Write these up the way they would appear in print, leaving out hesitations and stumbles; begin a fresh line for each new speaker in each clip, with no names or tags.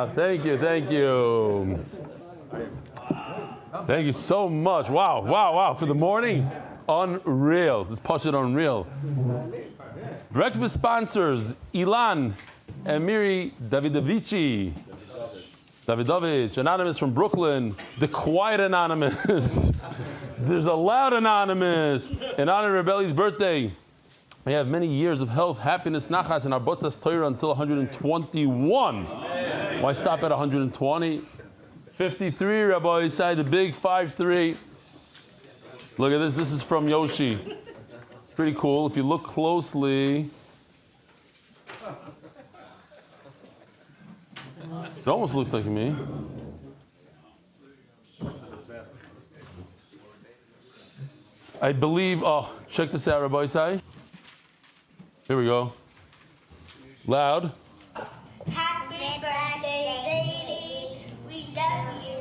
Sameach. Thank you. Thank you so much. Wow. For the morning, unreal. This Pashut unreal. Breakfast sponsors, Ilan and Miri Davidovich, Anonymous from Brooklyn, the quiet Anonymous. There's a loud Anonymous. In honor of Rebelli's birthday, we have many years of health, happiness, nachas, and our botzas Torah until 121. Why stop at 120? 53, Rabbi Isai, the big 5'3". Look at this. This is from Yoshi. It's pretty cool. If you look closely, it almost looks like me. I believe, check this out, Rabbi Isai. Here we go. Loud.
Happy birthday, lady. We love you.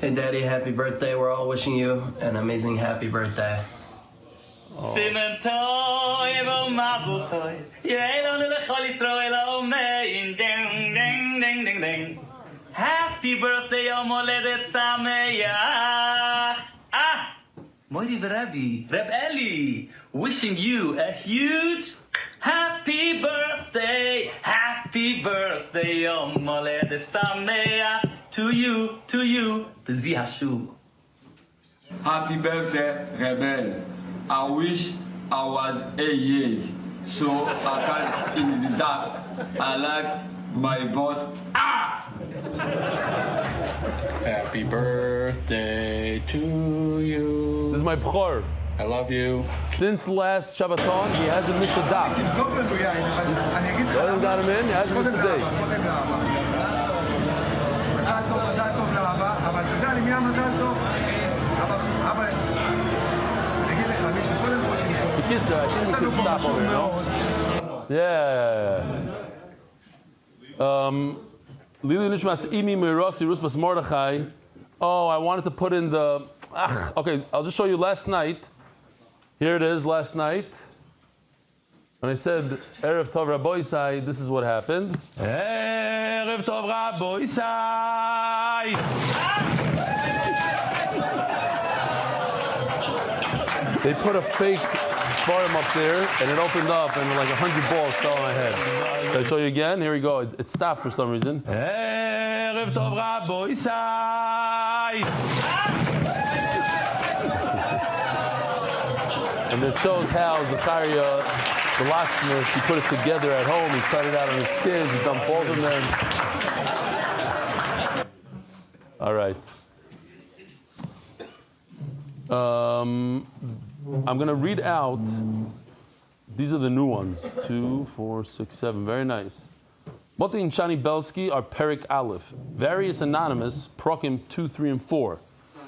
Hey, Daddy, happy birthday. We're all wishing you an amazing happy birthday.
Simen toiv o mazel toiv. Yeilon lechol Yisrael omein. Ding, ding, ding, ding, ding. Happy birthday, Yom Holedet Sameach. Moiri Rabbi, Reb Eli, wishing you a huge happy birthday. Happy birthday, Yom Holedet Sameach. To you, B'zi Hashu.
Happy birthday, Rebel. I wish I was 8 years, so I can in the dark. I like my boss.
Happy birthday to you.
This is my bchor.
I love you.
Since last Shabbaton, he hasn't missed a daf. Got him in, he hasn't missed a day. The kids are, I think we can stop over here, no? Yeah. Lili Nishmas Imi Mirasi Ruspas Mordechai. Oh, I wanted to put in the. Okay, I'll just show you last night. Here it is, last night. When I said Erev Tov Rabbi Isai, this is what happened. Erev Tov Rabbi Isai. They put a fake Svarim up there, and it opened up, and like 100 balls fell on my head. Shall I show you again? Here we go. It stopped for some reason. Erev Tov Rabbi Isai. And it shows how Zachariah, the locksmith, he put it together at home. He cut it out on his kids. He dumped both of them. All right. I'm going to read out. These are the new ones. 2, 4, 6, 7. Very nice. Motzei and Shani Belsky are Perik Aleph. Various anonymous, Prokim 2, 3, and 4.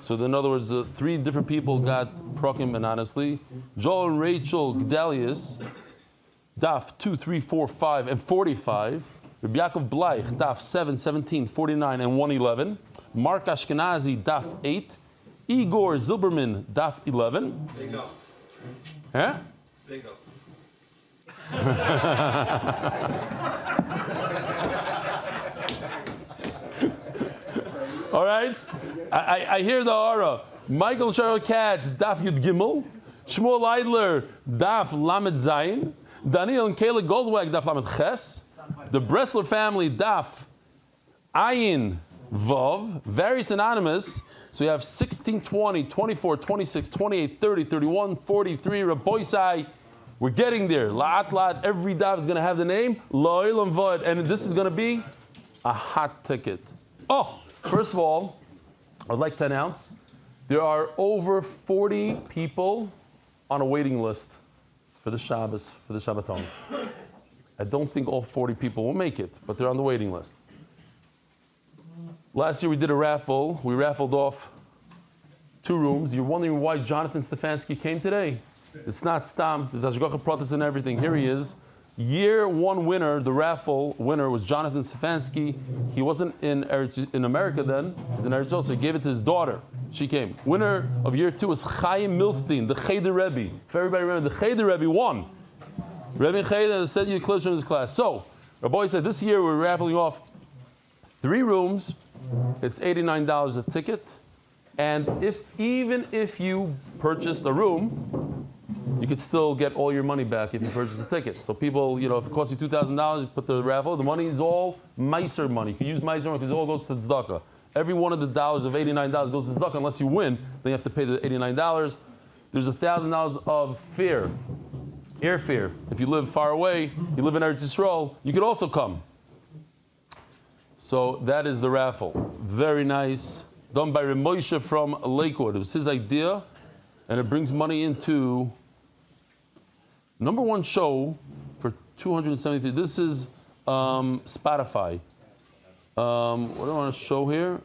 So in other words, 3 different people got Prokim anonymously. Joel and Rachel Gdalius, Daf 2, 3, 4, 5, and 45. Rabbi Yaakov Bleich, Daf 7, 17, 49, and 111. Mark Ashkenazi, Daf 8. Igor Zilberman, Daf 11.
Bingo.
Huh?
Bingo.
All right? I hear the aura. Michael Cheryl Katz, Daf Yud Gimel. Shmuel Eidler, Daf Lamed Zayin. Daniel and Kayla Goldwag, Daf Lamed Ches. The Bressler family, Daf Ayin Vav. Various anonymous. So you have 16, 20, 24, 26, 28, 30, 31, 43. Rabbi Isai, we're getting there. La'at la'at, every daf is going to have the name. Lo'ilam vod. And this is going to be a hot ticket. Oh, first of all, I'd like to announce there are over 40 people on a waiting list for the Shabbos, for the Shabbaton. I don't think all 40 people will make it, but they're on the waiting list. Last year we did a raffle. We raffled off 2 rooms. You're wondering why Jonathan Stefansky came today? It's not Stam. There's Ashgacha Pratis and everything. Here he is. Year one winner, the raffle winner, was Jonathan Stefansky. He wasn't in America then. He's in Eretz Yisrael, so he gave it to his daughter. She came. Winner of year two was Chaim Milstein, the Cheder Rebbe. If everybody remember, the Cheder Rebbe won. Rebbe Cheder said you clips from his class. So, Rabbi said this year we're raffling off 3 rooms. It's $89 a ticket. And even if you purchased a room, you could still get all your money back if you purchase a ticket. So people, if it costs you $2,000, you put the raffle. The money is all Meiser money. You can use Meiser money because it all goes to tzedakah. Every one of the dollars of $89 goes to tzedakah. Unless you win, then you have to pay the $89. There's $1,000 of fare, airfare. If you live far away, you live in Eretz Yisrael, you could also come. So that is the raffle. Very nice. Done by Reb Moshe from Lakewood. It was his idea, and it brings money into #1 show for 273. This is Spotify. What do I want to show here?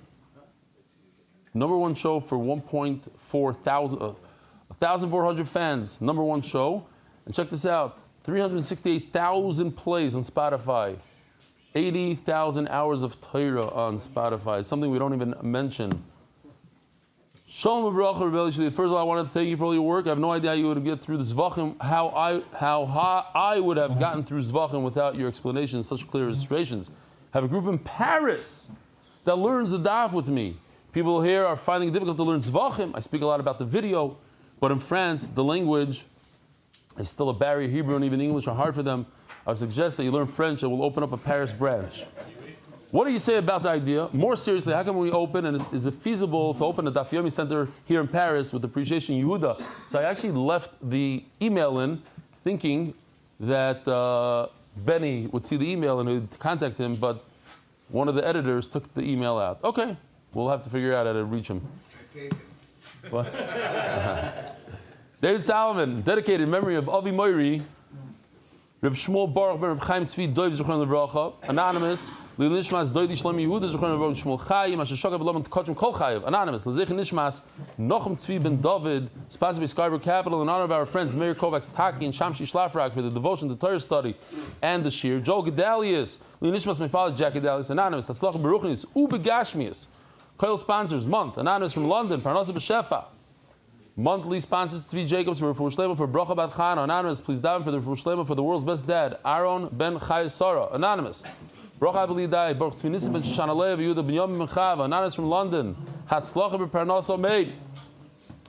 #1 show for 1,400 fans. #1 show. And check this out. 368,000 plays on Spotify. 80,000 hours of Torah on Spotify. It's something we don't even mention. Shalom Abracha Rebbe. First of all, I want to thank you for all your work. I have no idea how you would get through the Zevachim, how I would have gotten through Zevachim without your explanations, such clear illustrations. I have a group in Paris that learns the daf with me. People here are finding it difficult to learn Zevachim. I speak a lot about the video, but in France, the language is still a barrier. Hebrew and even English are hard for them. I would suggest that you learn French and we'll open up a Paris branch. What do you say about the idea? More seriously, how can we open, and is it feasible to open a Daf Yomi center here in Paris with Appreciation Yehuda? So I actually left the email in thinking that Benny would see the email and would contact him, but one of the editors took the email out. Okay, we'll have to figure out how to reach him. What? David Solomon, dedicated in memory of Avi Moiri, Reb Shmuel Baruch ben Reb Chaim Tzvi Doiv Zechron Levracha, anonymous. Nishmas Doidi Shlomi Yehuda Zechron Levracha Shmuel Chayim Asher Shakav B'Lom Tkachim Kol Chayev, anonymous. Lezech Nishmas Nochem Tzvi ben David, sponsored by Skyber Capital in honor of our friends Meir Kovacs Taki and Shamshi Shlafrak for the devotion to Torah study and the Shiur. Joel Gedalius, Nishmas my father Jack Gedalius, anonymous. Tatzlach Beruchnis Ubegashmius. Koil sponsors month, anonymous from London. Parnasa B'Shefa. Monthly sponsors Tzvi Jacobs for Refuah Shlema for Bracha Bat Chana, anonymous. Please daven for the Refuah Shlema for the world's best dad, Aaron ben Chai Sarah, anonymous. Bracha Abelidai, Baruch Tzvi Nisim ben Shoshana Leah, Yehuda ben Yom ben Chava, anonymous from London. Hatzlacha b'Parnasa Meid.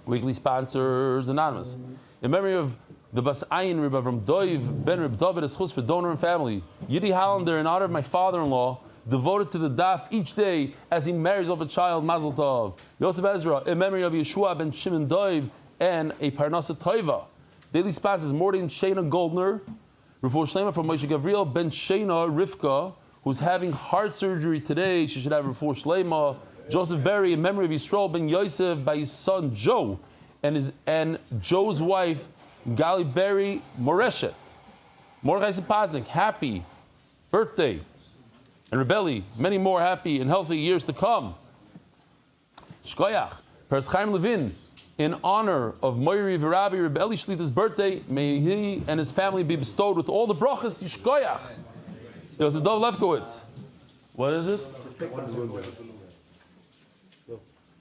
Weekly sponsors, anonymous. In memory of the Bas Ayin Rebbe from Doiv ben Reb David Eschus for donor and family. Yidi Hollander, in honor of my father-in-law, devoted to the daf each day as he marries off a child, Mazel Tov. Yosef Ezra, in memory of Yeshua ben Shimon Doiv and a Parnasa Toiva. Daily sponsors Mordin Shana Goldner, Refuah Shlema from Moshe Gavriel ben Shana Rivka, who's having heart surgery today. She should have Refuah Shlema. Joseph Berry, in memory of Yisrael ben Yosef by his son Joe and Joe's wife Gali Berry Moreshet. Mordechai Sapaznik, happy birthday. And Rebelli, many more happy and healthy years to come. Shkoyach, Peretz Chaim Levin, in honor of Moiri V'Rabbi Rebelli Shlita's birthday, may he and his family be bestowed with all the brachas. Shkoyach. It was a Dov Lefkowitz. What is it?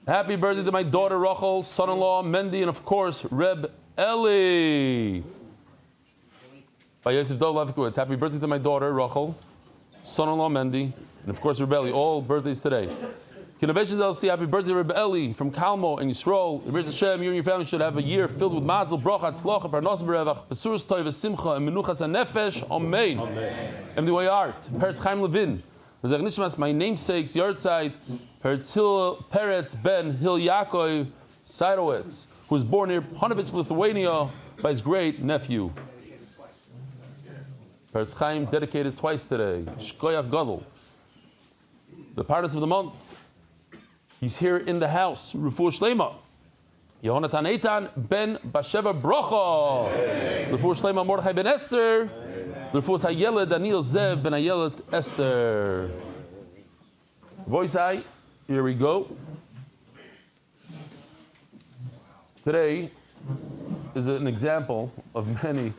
Happy birthday to my daughter Rachel, son-in-law Mendy, and of course Reb Eli. By Yosef Dov Lefkowitz. Happy birthday to my daughter Rachel, son-in-law Mendy, and of course Rebelli. All birthdays today. Kinnovation LC, happy birthday Rebelli from Kalmo and Yisrael. Rebbe Hashem, you and your family should have a year filled with mazel, bracha, tzlocha, parnas berevach, besuras toiv, simcha, and menuchas hanefesh. Amen. MDY Art, Peretz Chaim Levin. My namesakes, Yartzeit, Peretz Ben Hil Yaakov Seidowitz, who was born near Panovich, Lithuania, by his great nephew. Peretz Chaim dedicated twice today. Shkoyach Gadol. The parents of the month. He's here in the house. Refuah Shlema. Yehonatan Eitan ben Basheva Brocha. Refuah Shlema Mordechai ben Esther. Refuah Hayeled Daniel Zev ben Hayeled Esther. Voice eye. Here we go. Today is an example of many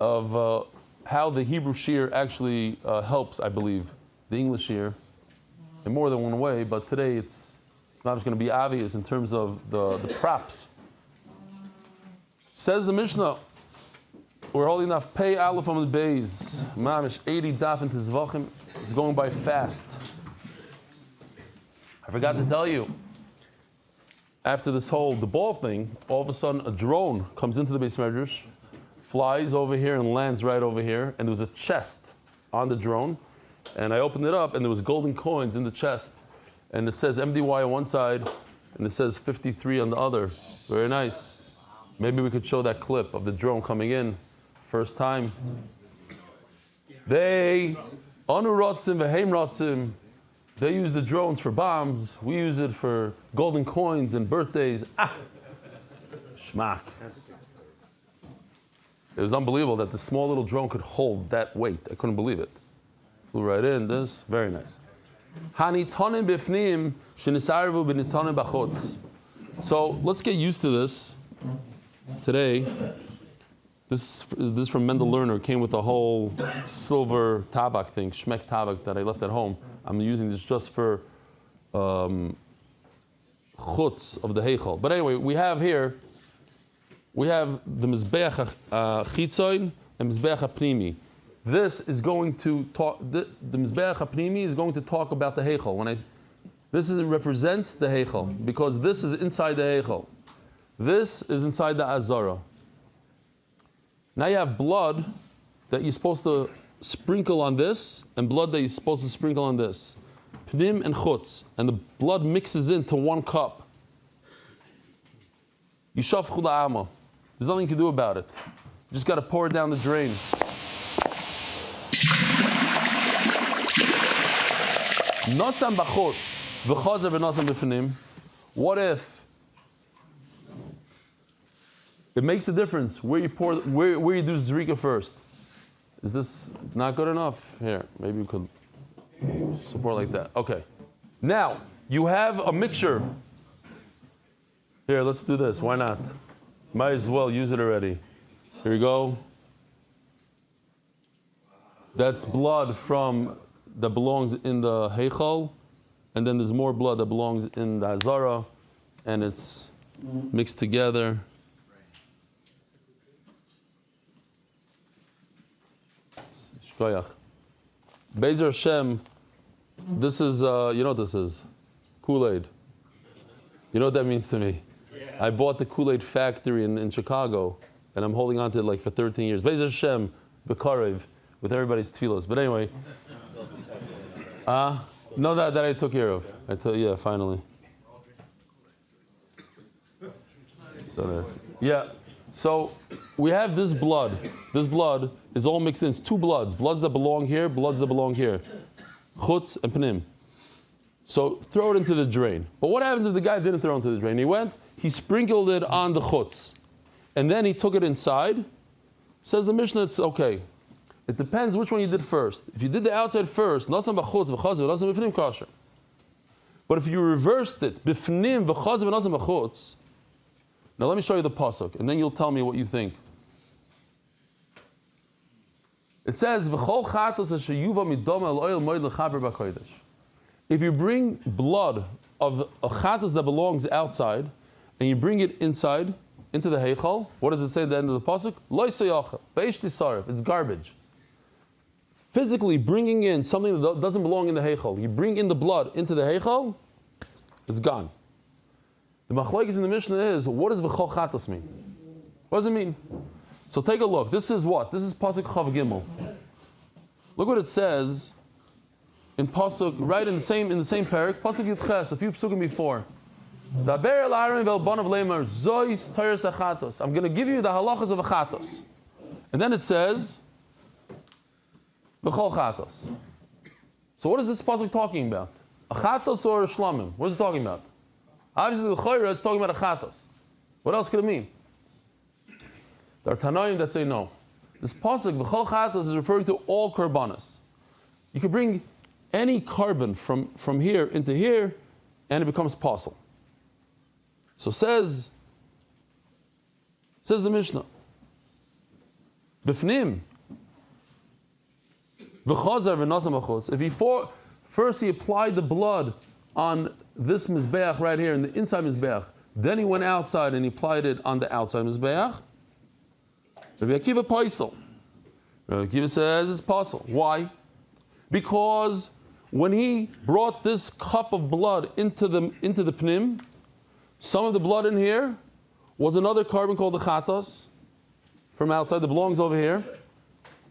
of how the Hebrew Shiur actually helps, I believe, the English Shiur in more than one way, but today it's not just going to be obvious in terms of the props. Says the Mishnah, we're holding enough pay aleph on the bays, mamish 80 daf into Zevachim. It's going by fast. I forgot to tell you, after this whole the ball thing, all of a sudden a drone comes into the Beis Medrash, flies over here and lands right over here, and there was a chest on the drone, and I opened it up and there was golden coins in the chest, and it says MDY on one side and it says 53 on the other. Very nice. Maybe we could show that clip of the drone coming in first time. They anu rotzim v'heim rotzim. They use the drones for bombs. We use it for golden coins and birthdays. Schmack. It was unbelievable that the small little drone could hold that weight. I couldn't believe it. Flew right in. This very nice. Hanitonim bifnim shenisarvu b'nitonim b'chutz. So let's get used to this today. This is from Mendel Lerner. It came with a whole silver tabak thing, shmek tabak that I left at home. I'm using this just for chutz of the heichal. But anyway, we have the mizbeach chitzoin and mizbeach pnimi. This is going to talk. The mizbeach pnimi is going to talk about the heichal. This represents the heichal because this is inside the heichal. This is inside the azara. Now you have blood that you're supposed to sprinkle on this, and blood that you're supposed to sprinkle on this. Pnim and chutz. And the blood mixes into one cup. Yishav chula ama. There's nothing you can do about it. You just got to pour it down the drain. Nosam b'chutz, v'chazer v'nosam b'fnim. What if it makes a difference where you pour, where you do zrika first? Is this not good enough? Here, maybe you could support like that. Okay. Now, you have a mixture. Here, let's do this. Why not? Might as well use it already. Here we go. That's blood that belongs in the heichal, and then there's more blood that belongs in the azara, and it's mixed together. Bezer Hashem, this is, you know what this is? Kool-Aid. You know what that means to me? Yeah. I bought the Kool-Aid factory in Chicago, and I'm holding on to it like for 13 years. Bezer Hashem, Bekarev, with everybody's tefillos. But anyway, no, that I took care of. Yeah, finally. Yeah. So we have this blood. This blood is all mixed in. It's two bloods. Bloods that belong here, bloods that belong here. Chutz and pnim. So throw it into the drain. But what happens if the guy didn't throw it into the drain? He sprinkled it on the chutz. And then he took it inside. Says the Mishnah, it's okay. It depends which one you did first. If you did the outside first, nasam b'chutz v'chazer nasam b'fnim kosher. But if you reversed it, b'fnim v'chazer nasam b'chutz. Now let me show you the pasuk, and then you'll tell me what you think. It says, "V'chol chatos asher yuva midom el oil moed lechaber b'kodesh." If you bring blood of a chatos that belongs outside, and you bring it inside into the heichal, what does it say at the end of the pasuk? Lo seyacha beish tisarif. It's garbage. Physically bringing in something that doesn't belong in the heichal, you bring in the blood into the heichal, it's gone. The machlokes in the Mishnah is, what does v'chol chatos mean? What does it mean? So take a look. This is what? This is pasuk chav gimel. Look what it says in pasuk, right in the same parak, pasuk yudches, a few psukim before. I'm going to give you the halachas of a chatos, and then it says v'chol chatos. So what is this pasuk talking about? A chatos or a shlamim? What is it talking about? Obviously, the chayra, it's talking about a chatos. What else could it mean? There are tanoim that say no. This pasuk, v'chol chatos, is referring to all korbanos. You can bring any carbon from here into here, and it becomes possible. So says the Mishnah, b'fnim, If first he applied the blood on this mizbeach right here in the inside mizbeach, then he went outside and he applied it on the outside mizbeach. Rabbi Akiva paisel. Rabbi Akiva says it's paisel. Why? Because when he brought this cup of blood into the pnim, some of the blood in here was another carbon called the chatos from outside that belongs over here,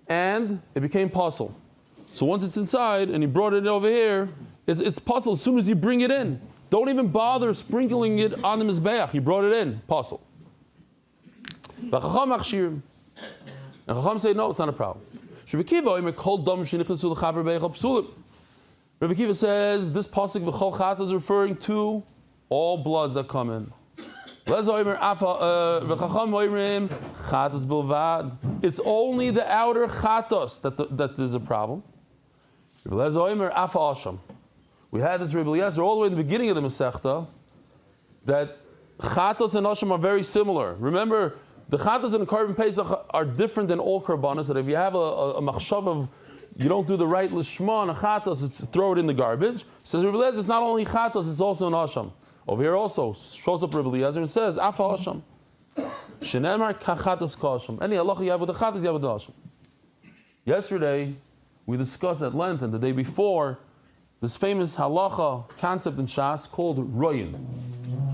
and it became paisel. So once it's inside and he brought it over here, it's paisel as soon as you bring it in. Don't even bother sprinkling it on the mizbeach. He brought it in, paisel. And Chacham say, no, it's not a problem. Rabbi Akiva says, this pasuk v'chol chat is referring to all bloods that come in. It's only the outer chatos that there's a problem. We had this Rebbe Eliezer all the way in the beginning of the Masechta, that chatos and asham are very similar. Remember, the chatas and the carbon pesach are different than all karbanos. That if you have a machshav of you don't do the right lishma on a chatas, it's throw it in the garbage. Says Rebbe Eliezer, it's not only chatas, it's also an asham. Over here also shows up Rebbe Eliezer and says afa asham. Shenemar kachatas kasham. Any halacha you have with the chatas, you have with the asham. Yesterday we discussed at length, and the day before, this famous halacha concept in Shas called royin.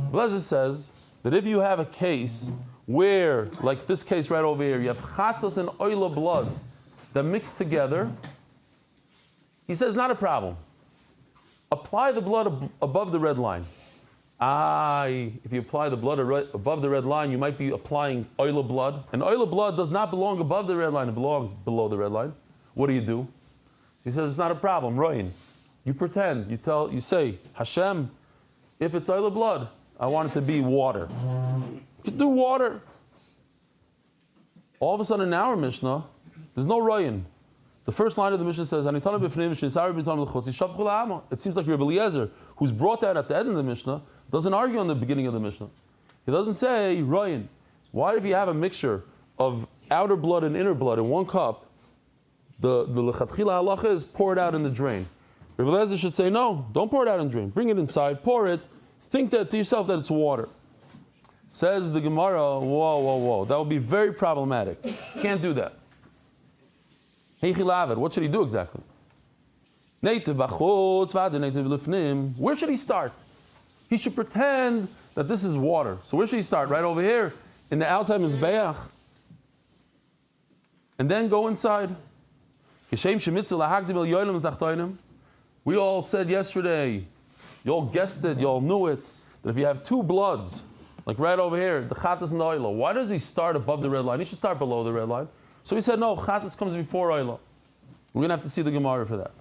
Rebbe Eliezer says that if you have a case where, like this case right over here, you have chatos and oila bloods that mix together, he says not a problem. Apply the blood above the red line. If you apply the blood above the red line, you might be applying oila blood. And oila blood does not belong above the red line, it belongs below the red line. What do? So he says it's not a problem, Royin. You pretend, you say, Hashem, if it's oila blood, I want it to be water. You do water. All of a sudden in our Mishnah, there's no royin. The first line of the Mishnah says, it seems like Rebbe Eliezer, who's brought that at the end of the Mishnah, doesn't argue on the beginning of the Mishnah. He doesn't say royin. Why, if you have a mixture of outer blood and inner blood in one cup, the lechatchila halacha is pour it out in the drain. Rebbe Eliezer should say, no, don't pour it out in the drain. Bring it inside, pour it, think that to yourself that it's water. Says the Gemara, whoa. That would be very problematic. Can't do that. What should he do exactly? Where should he start? He should pretend that this is water. So where should he start? Right over here, in the outside mizbeach. And then go inside. We all said yesterday, you all guessed it, you all knew it, that if you have two bloods, like right over here, the chatas and the oila, why does he start above the red line? He should start below the red line. So he said, no, chatas comes before oila. We're going to have to see the Gemara for that.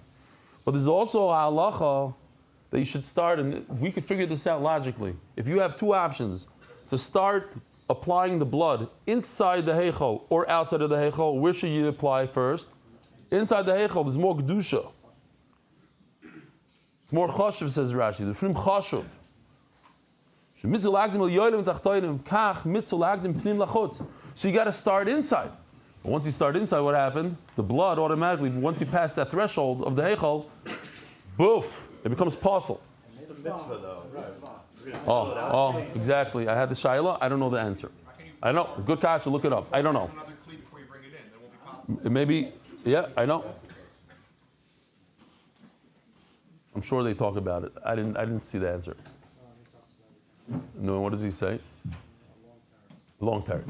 But there's also a halacha that you should start, and we could figure this out logically. If you have two options, to start applying the blood inside the heichal or outside of the heichal, where should you apply first? Inside the heichal, there's more kedusha. It's more chashuv, says Rashi. The frim chashuv. So you got to start inside. But once you start inside, what happened? The blood automatically, once you pass that threshold of the heichal, boof, it becomes pasul.
It's a mitzvah though. Right.
Oh, exactly. I had the shayla. I don't know the answer. I know. Good kasha. Look it up. I don't know.
Another cleat before you bring it in. That won't be possible.
It maybe. Yeah, I know. I'm sure they talk about it. I didn't see the answer. No, what does he say? Long tarot.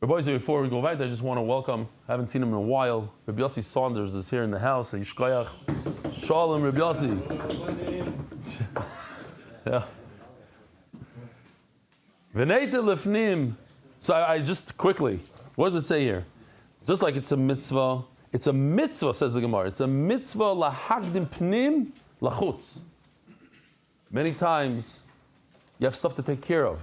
Rabbi, before we go back, I just want to welcome, haven't seen him in a while, Rabbi Yossi Saunders is here in the house. Yishkoyach. Shalom, Rabbi Yossi. Yeah. V'neite lefnim. So I just quickly, what does it say here? Just like it's a mitzvah, says the Gemara. It's a mitzvah lahagdim pnim lachutz. Many times, you have stuff to take care of.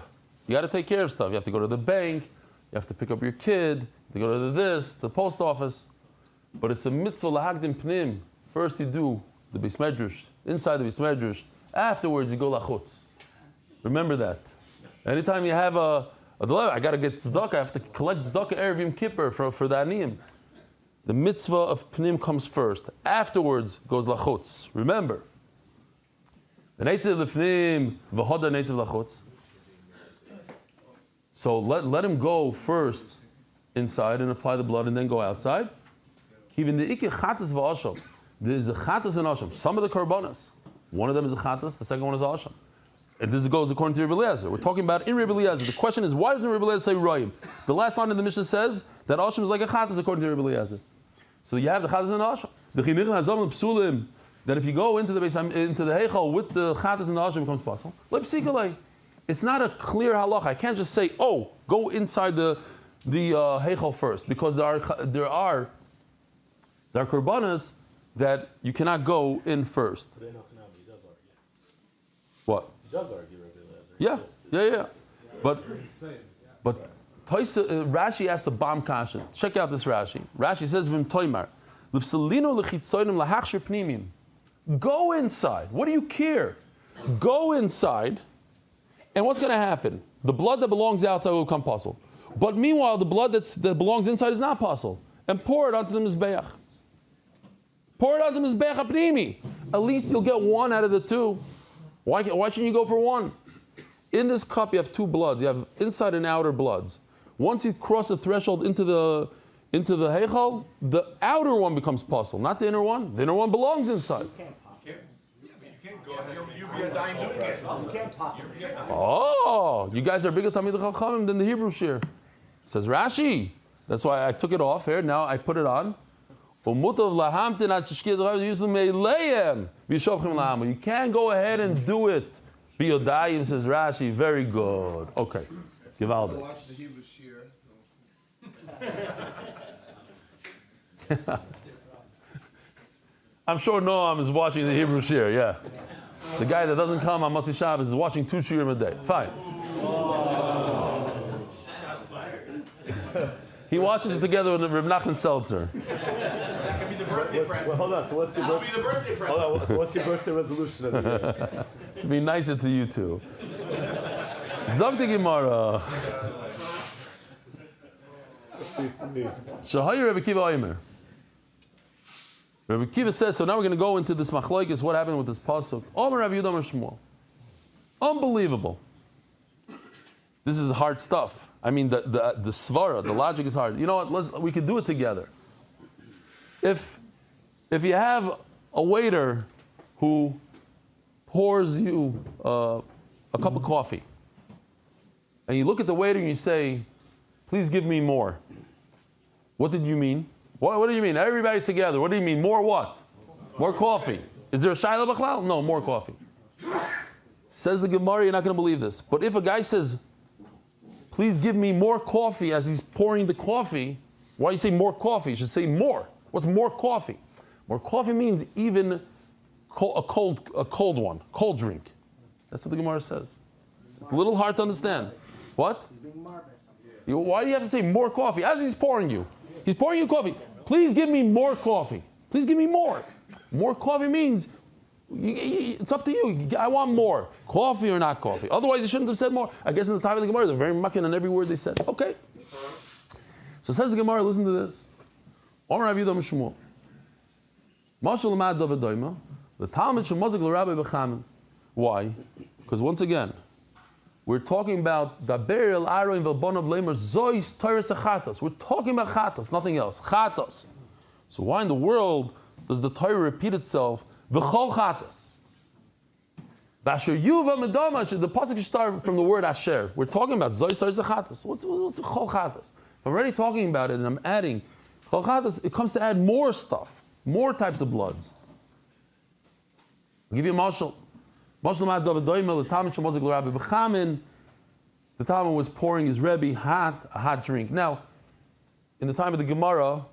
You got to take care of stuff. You have to go to the bank. You have to pick up your kid. You go to the post office. But it's a mitzvah lahagdim pnim. First you do the beis medrash, inside the beis medrash. Afterwards you go lachutz. Remember that. Anytime you have a dilemma, I got to get tzedakah. I have to collect tzedakah erev Yom Kippur for the aniyim. The mitzvah of pnim comes first. Afterwards goes lachutz. Remember, the native lefnim, v'hoda native lachutz. So let him go first inside and apply the blood, and then go outside. Even the ikir chatas v'asham. There is a chatas and asham. Some of the karbanas. One of them is a chatas. The second one is asham. And this goes according to Rebbe Eliezer. We're talking about in Rebbe Eliezer. The question is, why doesn't Rebbe Eliezer say royim? The last line of the Mishnah says that asham is like a chatas according to Rebbe Eliezer. So you have the chatas and asham. The chinuch hazam psulim. That if you go into the heichal with the chatas and the asham, becomes possible. It's not a clear halacha. I can't just say, oh, go inside the heichal first, because there are korbanas that you cannot go in first. What? Yeah. But Rashi asks a bomb question. Check out this Rashi. Rashi says, "Vim toimar, l'fsalino l'chitzonim lahachshir pnimim." Go inside. What do you care? Go inside, and what's going to happen? The blood that belongs outside will become puzzle. But meanwhile, the blood that belongs inside is not puzzle. And pour it onto the mizbeach. Pour it onto the mizbeach apnimi. At least you'll get one out of the two. Why shouldn't you go for one? In this cup, you have two bloods. You have inside and outer bloods. Once you cross the threshold into the heichal, the outer one becomes puzzle, not the inner one. The inner one belongs inside.
You can't go ahead. You'll be a dying doing it. You can't possibly.
Oh, you guys are bigger Talmidei Chachamim than the Hebrew Shiur. Says Rashi. That's why I took it off here. Now I put it on. You can't go ahead and do it. Biyodayim, says Rashi. Very good. Okay. Givaldi.
Watch the Hebrew Shiur.
I'm sure Noam is watching the Hebrew Shiur, yeah. The guy that doesn't come on Motzei Shabbos is watching 2 shiurim a day. Fine. He watches it together with Reb Nachman Seltzer.
That could be the birthday present.
Well, hold on. So what's your
That'll be the birthday present.
Hold on. So what's your birthday resolution of the year?
To be nicer to you two. Zevachim Gemara. Shahayir Rebbe Kiva Omer. Rebbe Kiva says, so now we're going to go into this machlokes, what happened with this pasuk. Omer Rav Yehuda Omer Shmuel. Unbelievable. This is hard stuff. I mean, the svara, the logic is hard. You know what? We could do it together. If you have a waiter who pours you a cup of coffee, and you look at the waiter and you say, please give me more. What did you mean? What do you mean? Everybody together. What do you mean? More what? More coffee. Is there a shayla b'chlal? No, more coffee. Says the Gemara, you're not going to believe this. But if a guy says, please give me more coffee as he's pouring the coffee, why you say more coffee? You should say more. What's more coffee? More coffee means even a cold one, cold drink. That's what the Gemara says. It's a little hard to understand. What? Why do you have to say more coffee? As he's pouring you. He's pouring you coffee. Please give me more coffee. Please give me more. More coffee means it's up to you. I want more. Coffee or not coffee. Otherwise, you shouldn't have said more. I guess in the time of the Gemara, they're very mucking on every word they said. Okay. So says the Gemara, listen to this. Omer Rav Yehuda Shmuel. Mashal Lamad David Doima. The Talmud Shemazig l'Rabbi B'Chamin. Why? Because once again, we're talking about Daber el Aroin v'Bonav Leimer Zois Torah Chatos. We're talking about Chatos, nothing else. Chatos. So why in the world does the Torah repeat itself? V'chol Chatos. Asher Yuva Medama. The pasuk should start from the word Asher. We're talking about Zois Torah Chatos. What's Chol Chatos? I'm already talking about it, and I'm adding Chol Chatos. It comes to add more stuff, more types of bloods. I'll give you a mashal. The Talmud was pouring his Rebbe a hot drink. Now, in the time of the Gemara,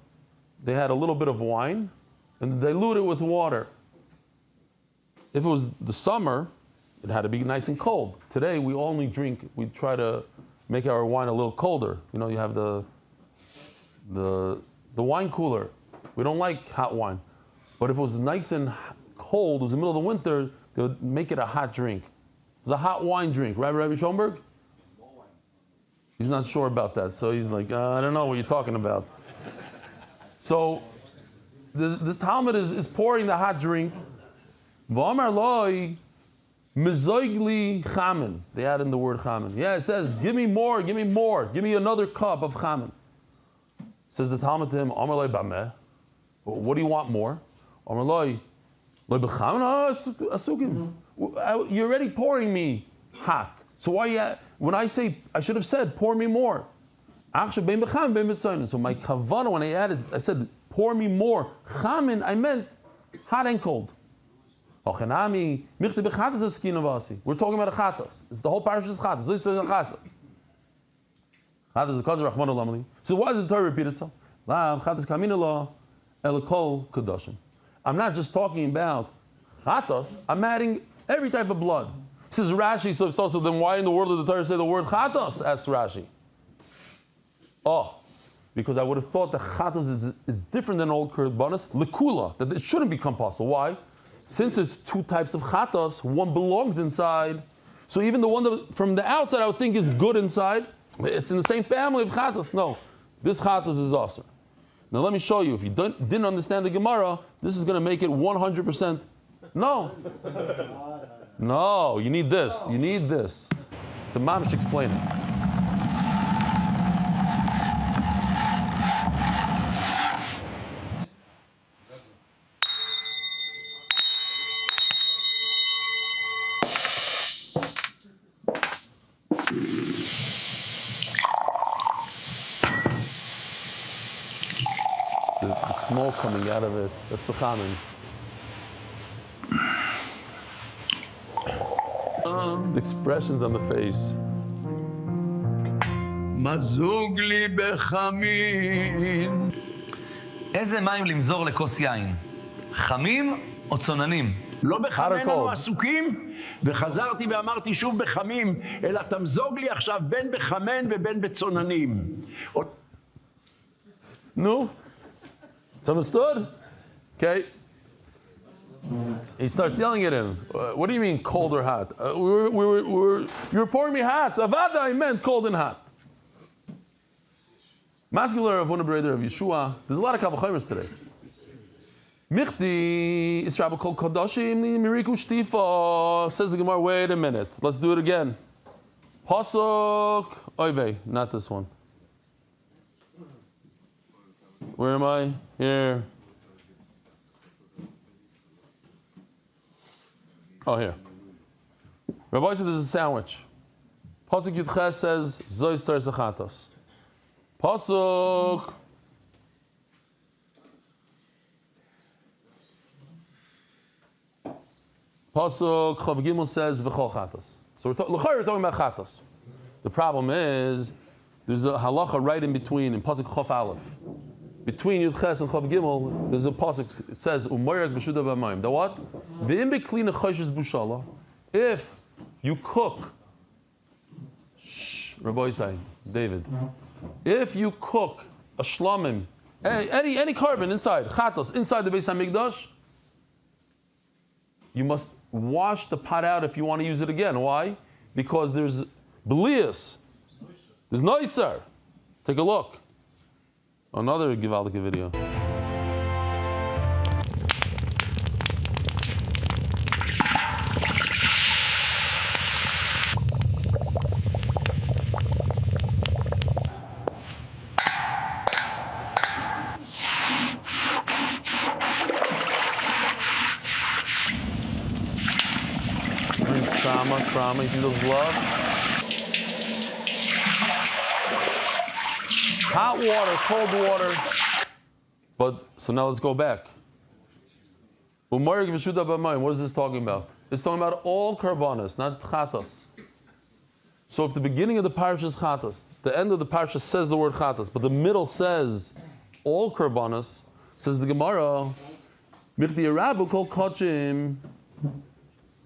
they had a little bit of wine and diluted it with water. If it was the summer, it had to be nice and cold. Today, we only try to make our wine a little colder. You know, you have the wine cooler. We don't like hot wine. But if it was nice and cold, it was the middle of the winter, they would make it a hot drink. It was a hot wine drink, right, Rabbi Schoenberg? He's not sure about that, so he's like, I don't know what you're talking about. So this Talmud is pouring the hot drink. V'amar loi mezoigli chamin. They add in the word chamin. Yeah, it says, give me more, give me more, give me another cup of chamin. Says the Talmud to him, Amar loi bameh. What do you want more? Amar loi b'chamin asukim. You're already pouring me hot. So why? When I say, I should have said, pour me more. So my kavanah, when I said, pour me more. Chamin, I meant hot and cold. We're talking about a chatas. It's the whole parish is chatas. So why does the Torah repeat itself? I'm not just talking about chatas, I'm adding every type of blood. Says Rashi, so then why in the world did the Torah say the word chatas? Asks Rashi. Oh, because I would have thought that chatas is different than all korbanos, lekula, that it shouldn't become possible. Why? Since it's two types of chatas, one belongs inside. So even the one that from the outside I would think is good inside, it's in the same family of chatas. No, this chatas is awesome. Now let me show you. If you didn't understand the Gemara, this is going to make it 100%. No. No, you need this. You need this. The mom should explain it. The smoke coming out of it, that's the chamin. The expressions on the face.
מזוג בחמין.
איזה מים למזור לכוס יין? חמים או צוננים?
לא בחמין אנו עסוקים, וחזרתי ואמרתי שוב בחמים, אלא תמזוג לי עכשיו בין בחמן ובין בצוננים.
No? It's understood? Okay. He starts yelling at him. What do you mean cold or hot? You were pouring me hot. Avada, I meant cold and hot. Mascular of one brother of Yeshua. There's a lot of kavachayimers today. Michti is Rabbi called Kodashim Miriku Shtifa. Says the Gemara, wait a minute. Let's do it again. Pasuk Oive, not this one. Where am I? Here. Oh, here. Rabbi said this is a sandwich. Pasuk Yudches says, Zois Tar Zachatos. Pasuk. Pasuk Chav Gimel says, V'chol Chatos. So we're talking about Chatos. The problem is, there's a halacha right in between, in Pasuk Chav Aleph. Between Yudches and Chav Gimel, there's a pasuk. It says, "Umoyrak b'shuda b'mayim." The what? V'im beklina choshes bushala. If you cook, Rabbi say, David, if you cook a shlamim, any carbon inside chatos inside the Beis Hamikdash, you must wash the pot out if you want to use it again. Why? Because there's belias, there's noiser. Take a look. Another Givaldic video. Trauma, you see those gloves? Hot water, cold water. But, so now let's go back. What is this talking about? It's talking about all karbanas, not chatas. So if the beginning of the parasha is chatas, the end of the parasha says the word chatas, but the middle says all karbanas, says the Gemara, Mirti Arabu kol kochim,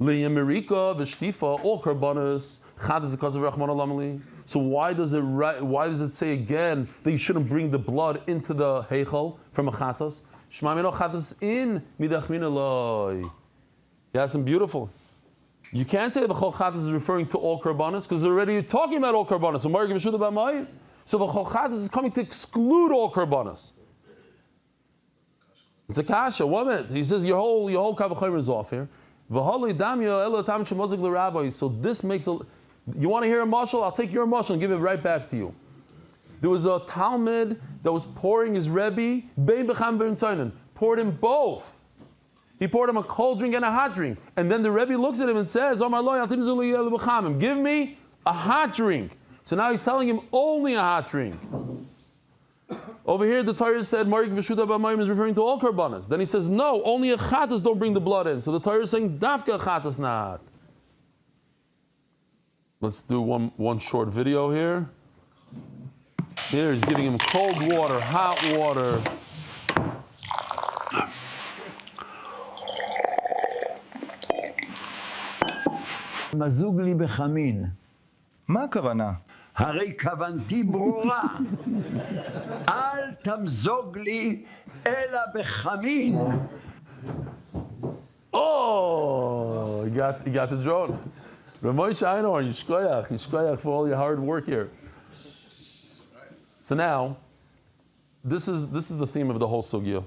liyamirika v'shtifa, all karbanas, chatas because of Rahman Alamali. So why does it say again that you shouldn't bring the blood into the heichal from a chatas? Shema mino chatas in midach min eloi. Yeah, it's beautiful. You can't say the chol chatas is referring to all karbanas because they're already talking about all karbanas. So the chol chatas is coming to exclude all karbanas. It's a kasha. 1 minute. He says your whole kavachomer is off here. So this makes a. You want to hear a mashal? I'll take your mashal and give it right back to you. There was a Talmud that was pouring his Rebbe, poured him both. He poured him a cold drink and a hot drink. And then the Rebbe looks at him and says, oh my Lord, give me a hot drink. So now he's telling him only a hot drink. Over here, the Torah said, Marik Veshuta B'Mayim is referring to all korbanos. Then he says, no, only a chatas don't bring the blood in. So the Torah is saying, Dafka chatas not. Let's do one short video here. Here he's giving him cold water, hot water.
מזוג לי בחמין.
מה הכוונה?
הרי כוונתי ברורה. אל תמזוג לי אלא בחמין.
Oh, you got the drone. Ramosh Einor, Yishkoyach for all your hard work here. So now, this is the theme of the whole sugya,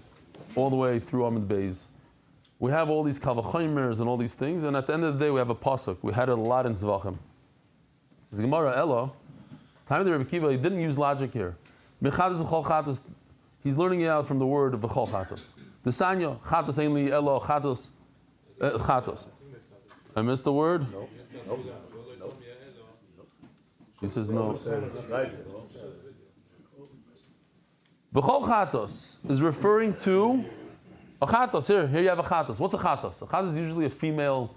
all the way through Amid Beis. We have all these kavachoimers and all these things, and at the end of the day, we have a pasuk. We had it a lot in Zevachim. It says Gemara Ella, time of the Rebbe Kiva, he didn't use logic here. Mechadas v'chol chatos, he's learning it out from the word of v'chol chatos. The sanya chatos ainli Ella chatos chatos. I missed the word.
No.
He says no. V'chol chatos is referring to a chatos. Here you have a chatos. What's a chatos? A chatos is usually a female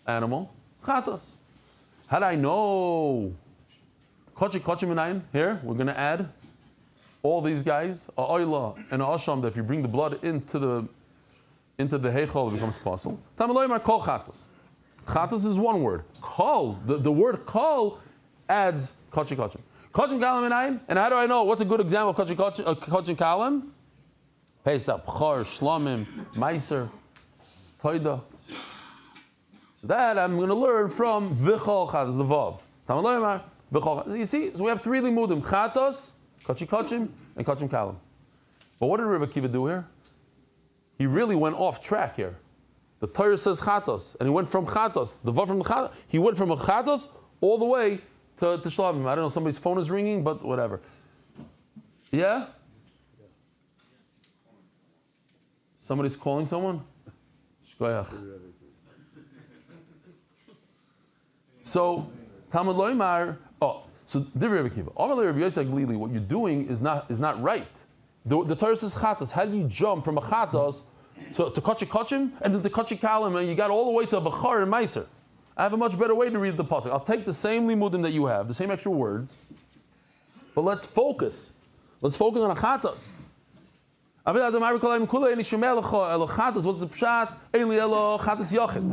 animal. Chatos. How do I know? Kochi minayin. Here, we're going to add all these guys, a oila and a asham, that if you bring the blood into the heichal, it becomes possible. Tamaloyimar kol chatos. Chatos is one word. Kol, the word kol adds kochi. Kochi kalam minayin. And how do I know? What's a good example of kochi kalam? Pesach, Bchor, Shlomim, Meiser, Toida. So that I'm going to learn from V'chol Chatos, the Vav. Tamaloyimar, V'chol Chatos. You see, so we have 3 limudim: Chatos, Kochim, and Kochim Kalam. But what did Rebbe Kiva do here? He really went off track here. The Torah says Chatos, and he went from Chatos, the Vav from the Chatos. He went from a Chatos all the way to Shlomim. I don't know, somebody's phone is ringing, but whatever. Yeah? Somebody's calling someone? Shkoyach. So, Talmud Loimar, so Divrei Rebbe Kiva. What you're doing is not right. The Torah says chatos. How do you jump from a chatos to kochim and then to kalam, and you got all the way to a bechar and meiser? I have a much better way to read the pasuk. I'll take the same limudim that you have, the same extra words, but let's focus. Let's focus on a chatos. What's the pshat?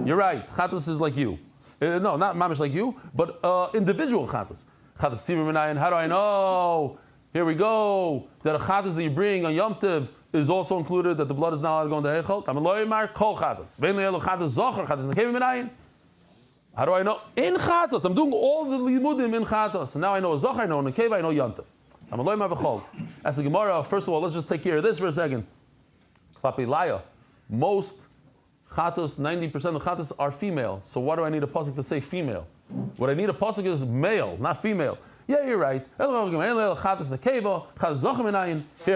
You're right. Chatos is like you. No, not mamish like you, but individual chatos. Chatos tivur minayin. How do I know? Here we go. That a chatos that you bring on Yom Tov is also included. That the blood is not allowed to go into heichal. Tamaloymar kol chatos. Ve'en elo chatos zocher chatos nekevim minayin. How do I know? In chatos. I'm doing all the limudim in chatos. And now I know a zocher, I know a nekeva, I know Yom Tov. As the Gemara, first of all, let's just take care of this for a second. Klapilaya. Most chatos, 90% of chatos are female. So why do I need a pasuk to say female? What I need a pasuk is male, not female. Yeah, you're right. Here,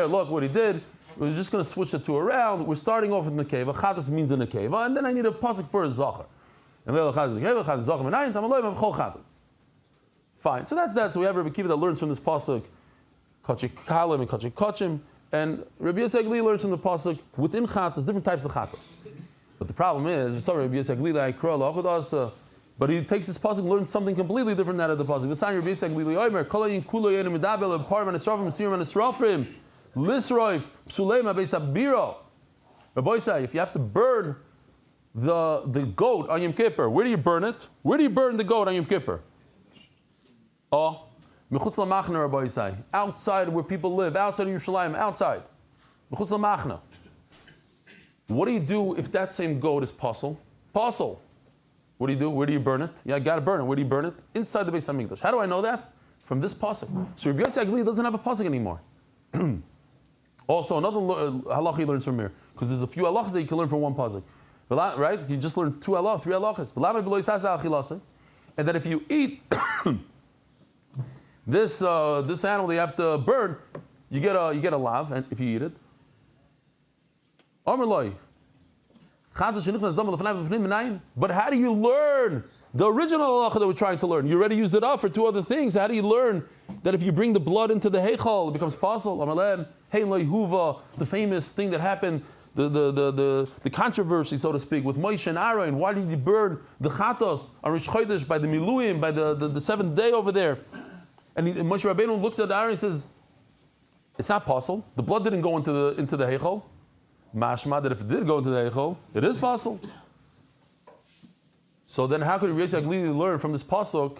look what he did. We're just going to switch the two around. We're starting off with nekeva. Chatos means a nekeva, and then I need a pasuk for a zocher. Fine. So that's that. So we have Rebbe Kiva that learns from this pasuk. Kochim Kalim and Kochim, and Rabbi Yosef Glili learns from the pasuk within chatos, different types of chatos. But the problem is, we saw Rabbi Yosef Glili, but he takes this pasuk and learns something completely different than the pasuk. V'san Rabbi Yosef Glili Omer, Kolayin Kulo Yenim Medabel Parvan Esrofim Sirim and Esrofim Lisroif Psuleim Abesabiro. Rabbi Yosef, if you have to burn the goat on Yom Kippur, where do you burn it? Where do you burn the goat on Yom Kippur? Oh. Outside where people live, outside of Yerushalayim, outside. What do you do if that same goat is pasul? Pasul. What do you do? Where do you burn it? Yeah, I got to burn it. Where do you burn it? Inside the Beis Hamikdash. How do I know that? From this pasuk. So Rabbi Yosef Glili doesn't have a pasuk anymore. Also, another halacha he learns from here, because there's a few halachas that you can learn from one pasuk. Right? You just learn 3 halachas. And that if you eat this animal that you have to burn, you get a lav, and if you eat it. But how do you learn the original halacha that we're trying to learn? You already used it up for 2 other things. How do you learn that if you bring the blood into the heichal, it becomes possible? The famous thing that happened, the controversy, so to speak, with Moshe and Aaron. Why did you burn the chatos on Rosh Chodesh by the Miluim, by the 7th day over there? And Moshe Rabbeinu looks at Aaron and says, it's not possible. The blood didn't go into the heichal. Mashma that if it did go into the heichal, it is possible. So then how could Rabbi Glili learn from this pasuk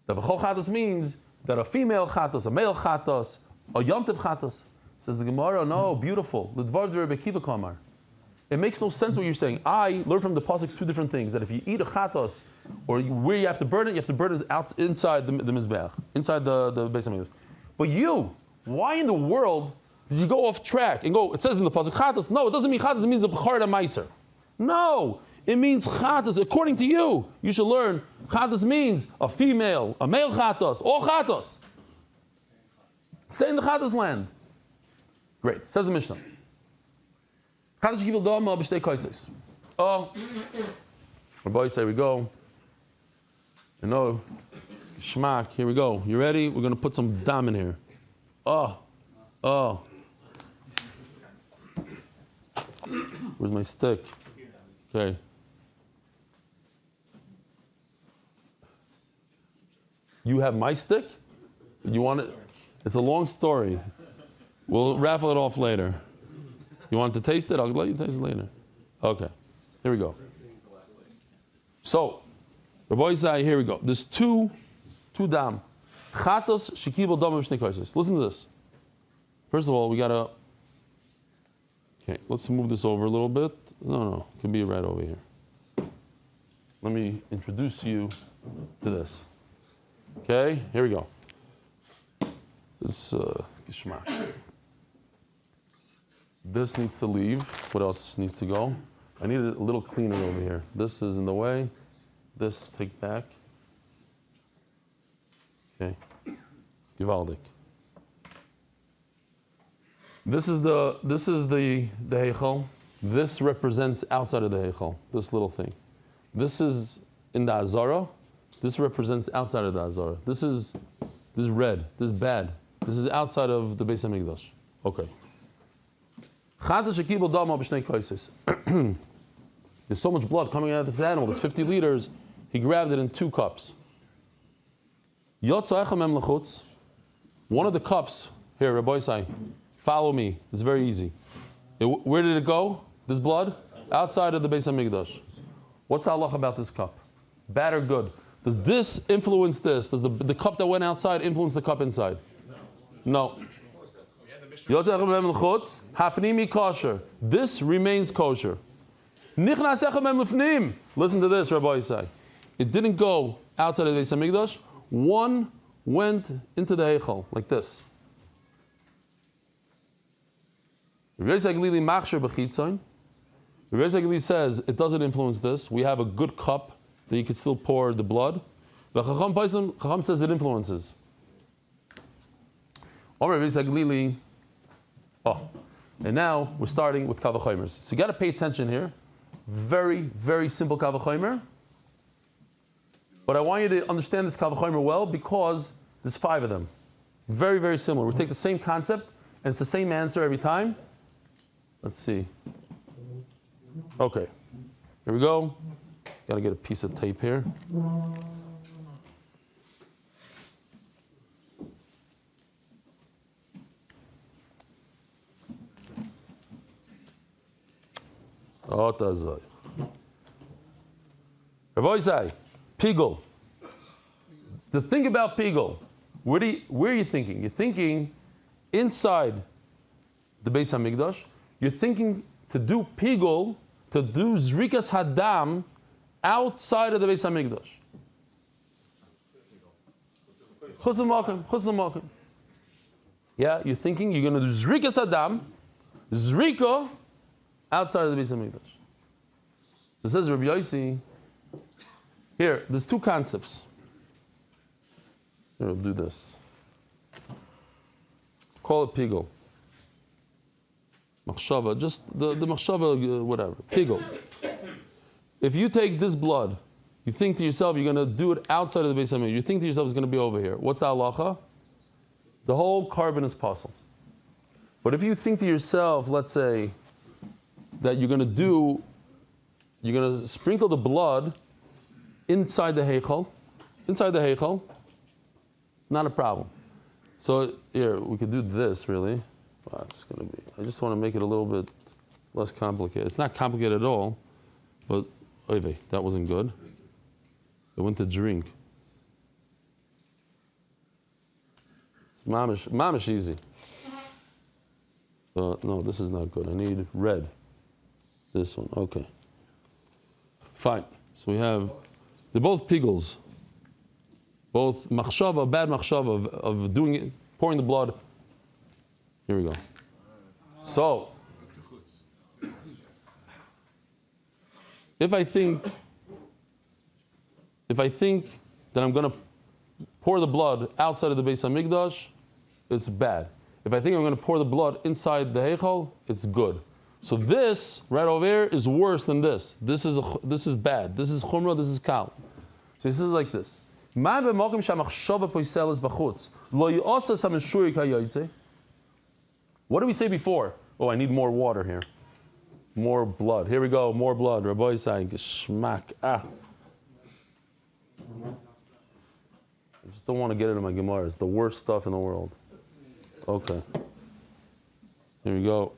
that v'chol chatos means that a female chatos, a male chatos, a yomtiv chatos? Says the Gemara, no, beautiful. It makes no sense what you're saying. I learned from the pasuk 2 different things. That if you eat a chatos, or where you have to burn it out inside the mizbeach, inside the Beis HaMikdash. But why in the world did you go off track and go? It says in the pasuk chatos. No, it doesn't mean chatos. It means a b'char and a meiser. No, it means chatos. According to you, you should learn chatos means a female, a male chatos, all chatos. Stay in the chatos land. Great. Says the Mishnah. Oh, my boys, here we go. Shmak, here we go. You ready? We're going to put some dam in here. Oh. Where's my stick? Okay. You have my stick? You want it? It's a long story. We'll raffle it off later. You want to taste it? I'll let you taste it later. Okay. Here we go. So, the boys say, here we go. There's two dam. Chatos shekibel dam b'shnei kaises. Listen to this. First of all, we gotta. Okay, let's move this over a little bit. No, it can be right over here. Let me introduce you to this. Okay, here we go. This geschmack. This needs to leave. What else needs to go? I need a little cleaner over here. This is in the way. This take back. Okay. Givaldik. This is the heichal. This represents outside of the heichal. This little thing. This is in the azara. This represents outside of the azara. This is red. This is bad. This is outside of the Beis HaMikdash. Okay. There's so much blood coming out of this animal. There's 50 liters. He grabbed it in 2 cups. One of the cups, here, Rabbi Sai, follow me. It's very easy. Where did it go? This blood? Outside of the Beis HaMikdash. What's the halach about this cup? Bad or good? Does this influence this? Does the cup that went outside influence the cup inside? No. Hapnimi kosher. This remains kosher. Listen to this, Rabbi Yisai. It didn't go outside of the Beis HaMikdash. One went into the heichal, like this. Rabbi Yisai says it doesn't influence this. We have a good cup that you could still pour the blood. But Chacham says it influences. And now we're starting with kavachomers. So you got to pay attention here. Very, very simple kavachomer. But I want you to understand this kavachomer well because there's 5 of them. Very, very similar. We take the same concept and it's the same answer every time. Let's see. Okay. Here we go. Got to get a piece of tape here. Rabbi say, pigul. The thing about pigul, where are you thinking? You're thinking inside the Beis HaMikdash. You're thinking to do pigul, to do zrikas hadam outside of the Beis HaMikdash. Chutz l'malkim. Yeah, you're thinking you're going to do Zrika Saddam, Zrika, outside of the Beis HaMikdash. So it says Rabbi Yossi, here, there's two concepts. Here, we'll do this. Call it Pigel. Machshava, just the Machshava, whatever. Pigel. If you take this blood, you think to yourself you're going to do it outside of the Beis HaMikdash. You think to yourself it's going to be over here. What's the halacha? The whole carbon is possible. But if you think to yourself, let's say, that you're going to sprinkle the blood inside the heichal, not a problem. So here, we could do this really. Wow, it's going to be, I just want to make it a little bit less complicated. It's not complicated at all, but oy, that wasn't good. I went to drink. It's mamish easy. No, this is not good. I need red. This one, okay. Fine. So we have, they're both pigels. Both machshava, bad machshava of doing it, pouring the blood. Here we go. So, if I think that I'm going to pour the blood outside of the Beis HaMikdash, it's bad. If I think I'm going to pour the blood inside the heichal, it's good. So this right over here is worse than this. This is bad. This is chumrah. This is kal. So this is like this. What did we say before? Oh, I need more water here. More blood. Here we go. More blood. Rabbi saying geschmack. I just don't want to get into my Gemara. It's the worst stuff in the world. Okay. Here we go.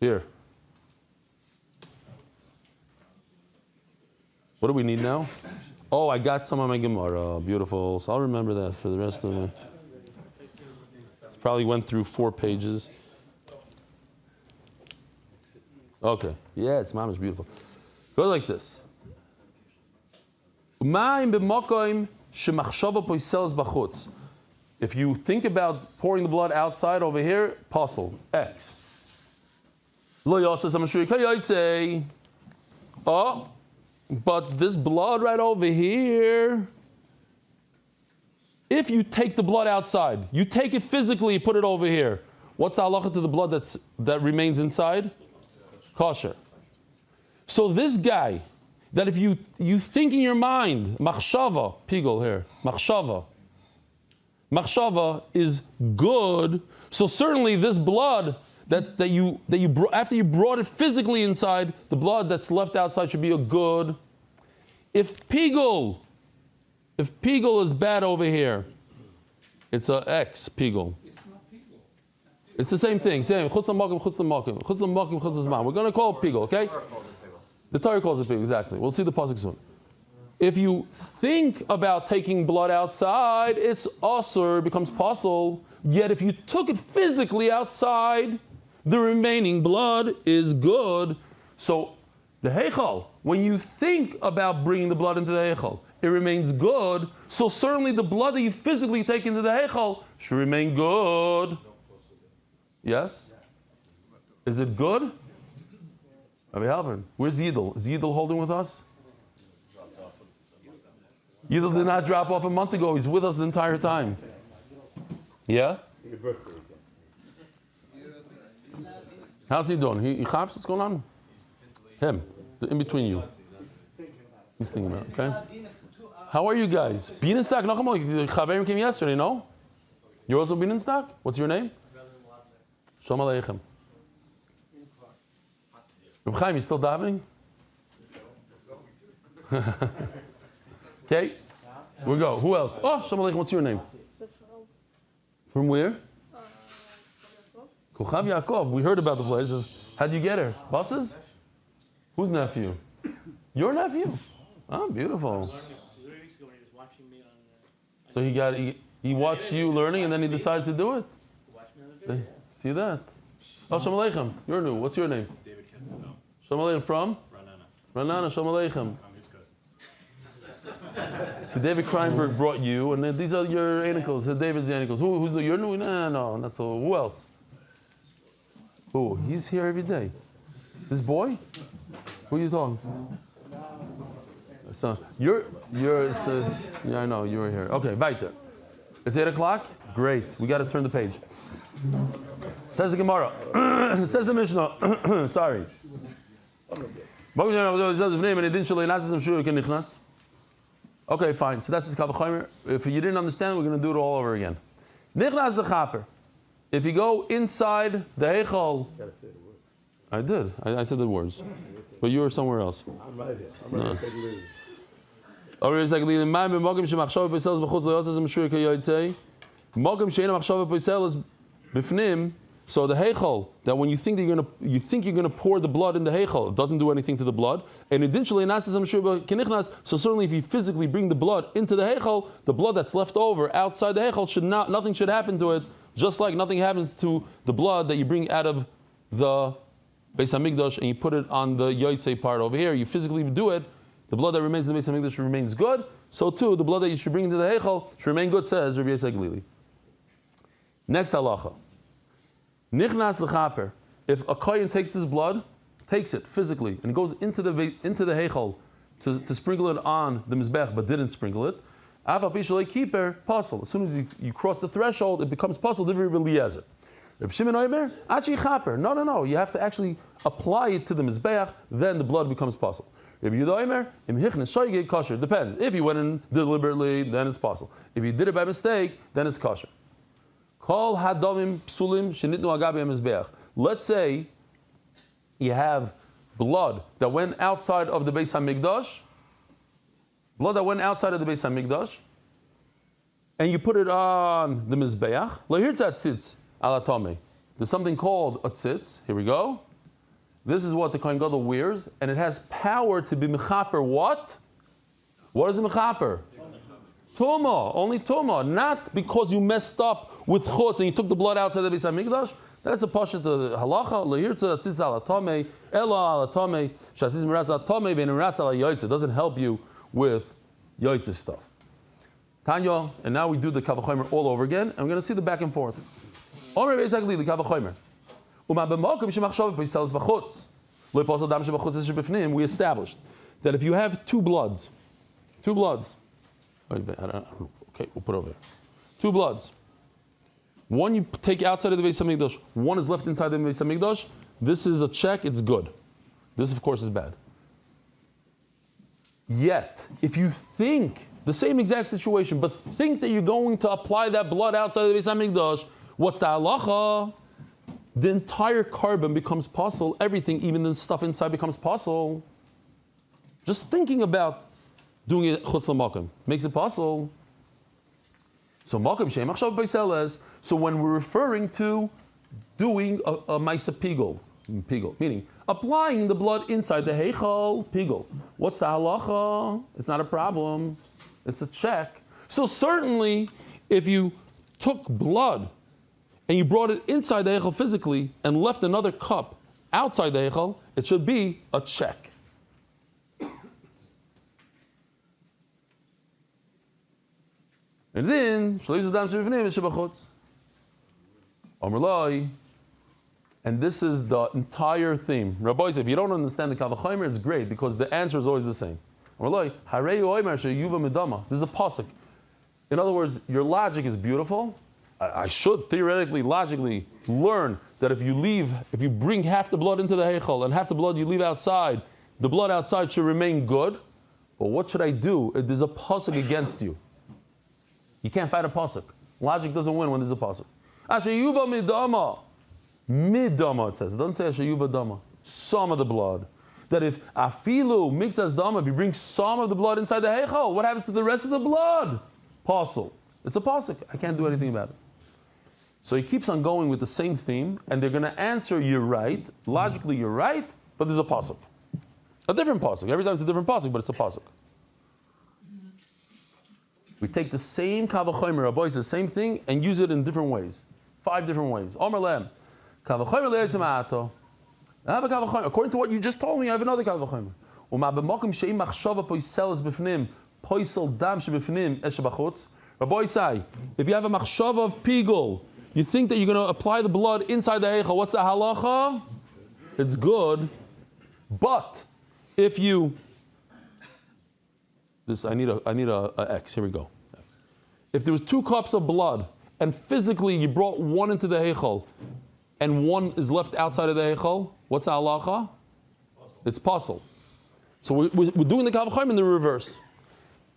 Here. What do we need now? Oh, I got some on my Gemara. Beautiful. So I'll remember that for the rest of it. Probably went through 4 pages. Okay. Yeah, it's mama's beautiful. Go like this. If you think about pouring the blood outside over here, puzzle, X. Oh, but this blood right over here, if you take the blood outside, you take it physically, put it over here. What's the halacha to the blood that remains inside? Kosher. So this guy, that if you think in your mind, machshava, pigel here, machshava is good. So certainly this blood that you after you brought it physically inside, the blood that's left outside should be a good. If pigel is bad over here, it's a X pigel. It's not pigel. It's the same thing. Same. Chutz l'makom, chutz l'makom, chutz l'makom, chutz l'zman. We're going to call it pigel, okay? The Torah calls it pigel, exactly. We'll see the pasuk soon. If you think about taking blood outside, it's asur, becomes possible. Yet if you took it physically outside, the remaining blood is good. So the heichal, when you think about bringing the blood into the heichal, it remains good. So certainly the blood that you physically take into the heichal should remain good. Yes? Is it good? Rabbi Halvin, where's Yidel? Is Yidel holding with us? Yidel did not drop off a month ago. He's with us the entire time. Yeah? How's he doing? He chaps? What's going on? Him. In between you. He's thinking about it, okay? How are you guys? Bienenstock, Nachamo. Chaverim came yesterday, no? You're also Bienenstock? What's your name? Shalom Aleichem. Reb Chaim, you still davening? Okay, we go. Who else? Oh, Shalom Aleichem, what's your name? From where? Kochav Yaakov. We heard about the place. How'd you get here? Buses? Whose nephew? Your nephew? Oh, beautiful. So he watched you learning and then he decided to do it? See that? Oh, Shalom Aleichem. You're new. What's your name? Shalom Aleichem from? Ranana. Shalom Aleichem.
I'm his cousin.
So David Kreinberg brought you, and then these are your ankles. So David's the ankles. Who's the your new? No, not so. Who else? Who? He's here every day. This boy? Who are you talking? So you're. Yeah, I know you were here. Okay, weiter. It's 8 o'clock. Great. We got to turn the page. Says the Gemara. Says the Mishnah. Sorry. Okay, fine. So that's his Kavachomer. If you didn't understand, we're going to do it all over again. Nichnas the Chaper. If you go inside the Heichal. I did. I said the words. But you were somewhere else.
I'm right here. I'm right here.
So the heichal, that when you think you're gonna pour the blood in the heichal, it doesn't do anything to the blood. And so certainly if you physically bring the blood into the heichal, the blood that's left over outside the heichal nothing should happen to it. Just like nothing happens to the blood that you bring out of the Beis Hamikdash and you put it on the yotzei part over here. You physically do it. The blood that remains in the Beis Hamikdash remains good. So too, the blood that you should bring into the heichal should remain good. Says Rabbi Yosef Glili. Next halacha. Nichnas l'chaper. If a kohen takes this blood, takes it physically, and goes into the heichal to sprinkle it on the mizbech, but didn't sprinkle it, aval pishalei kiper pasul. As soon as you cross the threshold, it becomes pasul. Divrei Eliezer. Reb Shimon Omer, achi chaper. No. You have to actually apply it to the mizbech, then the blood becomes pasul. Reb Yehuda Omer, im hichnes shoygeg kosher. Depends. If you went in deliberately, then it's pasul. If you did it by mistake, then it's kosher. Kol hadamim psulim shenitnu agabi mizbeach. Let's say you have blood that went outside of the Beis Hamikdash, and you put it on the mizbeach. Here's a tzitz alatome. There's something called a tzitz. Here we go. This is what the Kohen Gadol wears, and it has power to be mechaper. What? What is a mechaper? Tuma, only tuma, not because you messed up with chutz and you took the blood outside the Beis Hamikdash. That's a pashat the halacha. Lehirtza tzitz alatome, ela alatome, shatzitz miratz alatome, ve'niratz ala yoytze. It doesn't help you with yoytze stuff. Tanya, and now we do the kavachomer all over again, and we're going to see the back and forth. Omer basically the kavachomer. We established that if you have two bloods. Okay, we'll put over there. Two bloods. One you take outside of the Beis Hamikdash, one is left inside the Beis Hamikdash. This is a check, it's good. This, of course, is bad. Yet, if you think the same exact situation, but think that you're going to apply that blood outside of the Beis Hamikdash, what's the halacha? The entire carbon becomes pasul. Everything, even the stuff inside, becomes pasul. Just thinking about doing it chutz l'makom makes it pasul. So makom she'em achshav b'seles. So when we're referring to doing a ma'isa pigul, meaning applying the blood inside the heichal pigul, what's the halacha? It's not a problem. It's a check. So certainly, if you took blood and you brought it inside the heichal physically and left another cup outside the heichal, it should be a check. And then, and this is the entire theme. Rabbi said, if you don't understand the Kavachomer, it's great because the answer is always the same. This is a pasuk. In other words, your logic is beautiful. I should theoretically, logically learn that if you bring half the blood into the heichal and half the blood you leave outside, the blood outside should remain good. But what should I do if there's a pasuk against you? You can't fight a pasuk. Logic doesn't win when there's a pasuk. Ashayuva midama. Midama, it says. It doesn't say Ashayuva dama. Some of the blood. That if afilu mixas dama, if you bring some of the blood inside the heichal, what happens to the rest of the blood? Pasul. It's a pasuk. I can't do anything about it. So he keeps on going with the same theme, and they're going to answer, you're right. Logically, you're right, but there's a pasuk. A different pasuk. Every time it's a different pasuk, but it's a pasuk. We take the same kavachomer, Rabbi, the same thing, and use it in different ways. 5 different ways. Omer lem, kavachomer le'etzemato. I have a kavachomer. According to what you just told me, I have another kavachomer. Uma b'mokim she'im machshava poiseles b'fnim poisel dam shebifnim es shebachutz. Rabbi say, if you have a machshava of pigul, you think that you're going to apply the blood inside the heichal. What's the halacha? It's good, but if you I need a X. Here we go. If there was 2 cups of blood and physically you brought one into the heichal and one is left outside of the heichal, what's the halacha? It's puzzle. So we're doing the kavachayim in the reverse.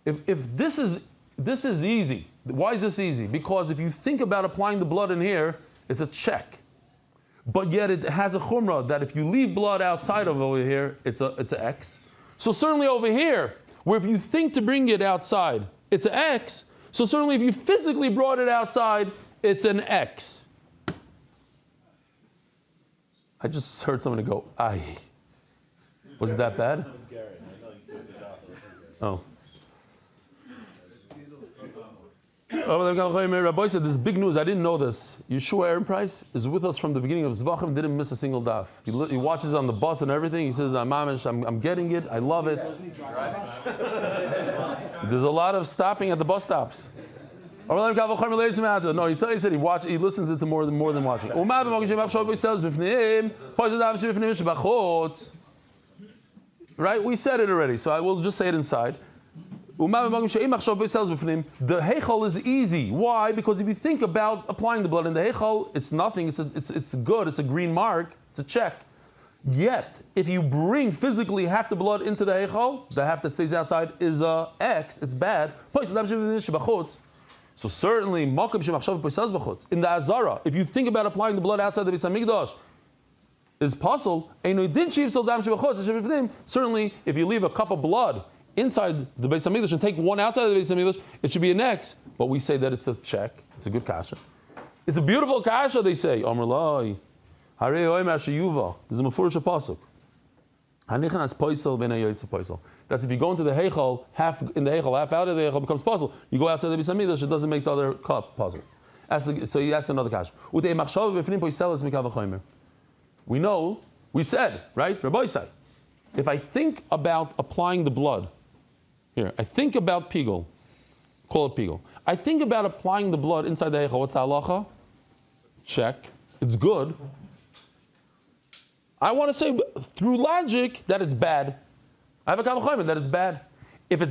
If this is easy, why is this easy? Because if you think about applying the blood in here, it's a check. But yet it has a chumrah that if you leave blood outside of over here, it's an X. So certainly over here, where if you think to bring it outside, it's an X. So certainly if you physically brought it outside, it's an X. I just heard someone go, "Aye." Was it that bad? Oh. Rabbi said, this is big news. I didn't know this. Yeshua Aaron Price is with us from the beginning of Zevachim. Didn't miss a single daf. He watches on the bus and everything. He says, I'm getting it. I love it. There's a lot of stopping at the bus stops. No, he said he listens it to more than watching. Right? We said it already, so I will just say it inside. The heichal is easy. Why? Because if you think about applying the blood in the heichal, it's nothing. It's good. It's a green mark. It's a check. Yet, if you bring physically half the blood into the heichal, the half that stays outside is a X. It's bad. So certainly, in the Azara, if you think about applying the blood outside the Beis Hamikdash, is possible. Certainly, if you leave a cup of blood inside the Beis Hamikdash and take one outside of the Beis Hamikdash, it should be an X. But we say that it's a check. It's a good kasha. It's a beautiful kasha, they say. There's a mafurish pasuk. That's if you go into the heichal, half in the heichal, half out of the heichal becomes puzzle. You go outside the Beis Hamikdash, it doesn't make the other cup puzzle. So he asks another kasha. We know, we said, right? Rabbi said, if I think about applying the blood, here, I think about pigul, call it pigul. I think about applying the blood inside the heichal. What's the halacha? Check. It's good. I want to say through logic that it's bad. I have a kavachayim that it's bad. If